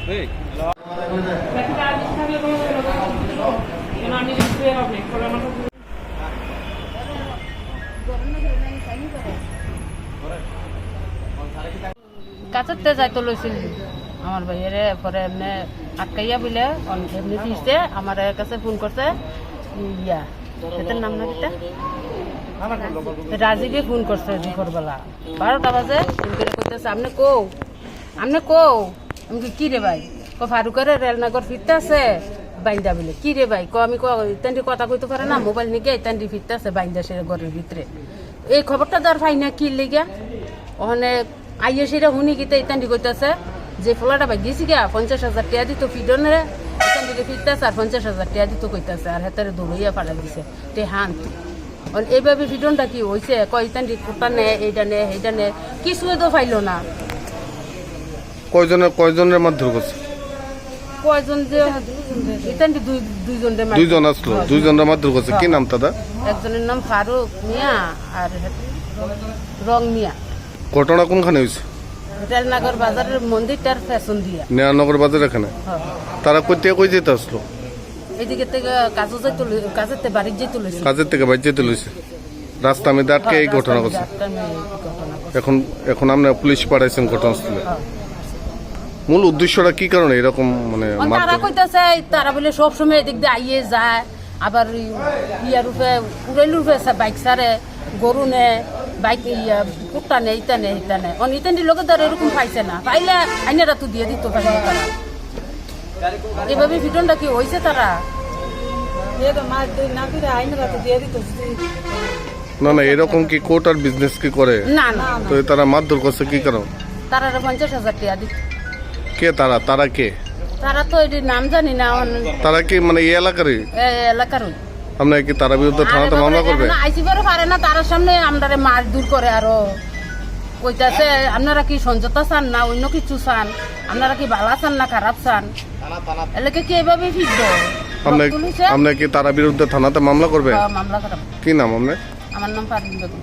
কাছতে যাইতে লইছিল আমার ভাইয়েরে, পরে এমনি আটকাইয়া বলে এমনি ফিরছে, আমার কাছে ফোন করছে ইয়া এটার নাম না কিটা রাজীবে ফোন করছে দুপুরবেলা 12টা বাজে। ফোন করে কইতেছে আপনি কও আমি কি রে ভাই ফারুকের রেলনগর ফিরতে আছে বাইন্দা বলে, কি রে ভাই আমি ইত্যাদি কথা কইতে পারে না, মোবাইল নিয়ে ইত্যাদি ফিরতে আছে বাইন্দা সে ঘরের ভিতরে। এই খবরটা দেওয়ার পাই না কি লেগা ওখানে আইয়ে সেটা শুনি গীতে ইত্যাদি কইতেছে যে ফলাটা ভাই গেছি গা 50,000 টাকা দিত ফিডনে ইত্যাদি ফিরতেছে আর 50,000 টাকা দিত কইতেছে, আর হাতের দৌড়াইয়া পাড়া দিছে তে হান। এইভাবে ফিডনটা কি হয়েছে কয় ইত্যাদি কোটা নে এইটা নে সেইটা নে কিছুই তো পাইল না। কয়জনের মারধর করছে? কয়জন যে ইত্যাদি দুইজন আসলো, দুইজনের মারধর করছে। কি নাম দাদা? একজনের নাম ফারুক মিয়া আর রং মিয়া। ঘটনা কোনখানে হয়েছে? রেলনগর বাজারের মন্দিরটার ফ্যাশন দিয়া নেয়ানগর বাজার এখানে। তারা কই যেতে আসলো? এদিকে থেকে কাজের বাড়ি যেতে লইছে, কাজের থেকে বাড়ি যেতে লইছে, রাস্তা মধ্যে আটকে এই ঘটনা করছে। এখন আমরা পুলিশ পাঠাইছেন ঘটনাস্থলে। মূল উদ্দেশ্যটা কি কারণে এরকম মানে তারা কইতাছে তারা বলে সবসময় এদিক দিয়ে আইয়ে যায়, আবার ইয়ার রূপে উড়াইল রূপে বাইক সারে গরু নে বাইক ইয়া কুত্তা নে ইটা নে ইটা নে ইতানি লোকে তারা এরকম পাইছে না, পাইলে আইনারা তো দিয়ে দিত পারে তারা। এভাবে ভিটনটা কি হয়েছে তারা না না এরকম কি কোর্ট আর বিজনেস কি করে না না, তো তারা মারধর করছে কি কারণ? তারা 50,000 টাকা দিত। কে তারা কে? তারা তো এটির নাম জানি না। তারা কি মানে এই এলাকারই? এলাকার আপনারা কি তার বিরুদ্ধে থানাতে মামলা করবে? আইসিবারও পারে না, তার সামনে আমরা মার দূর করে আরো কইতাছে আপনারা কি সমঝোতা চান না অন্য কিছু চান, আপনারা কি ভালো চান না খারাপ চান, এলাকা কি এভাবে ফিরবো? আপনারা কি তার বিরুদ্ধে থানাতে মামলা করবে? মামলা করাবো। কি নাম আপনার? আমার নাম পারভিন বেগম।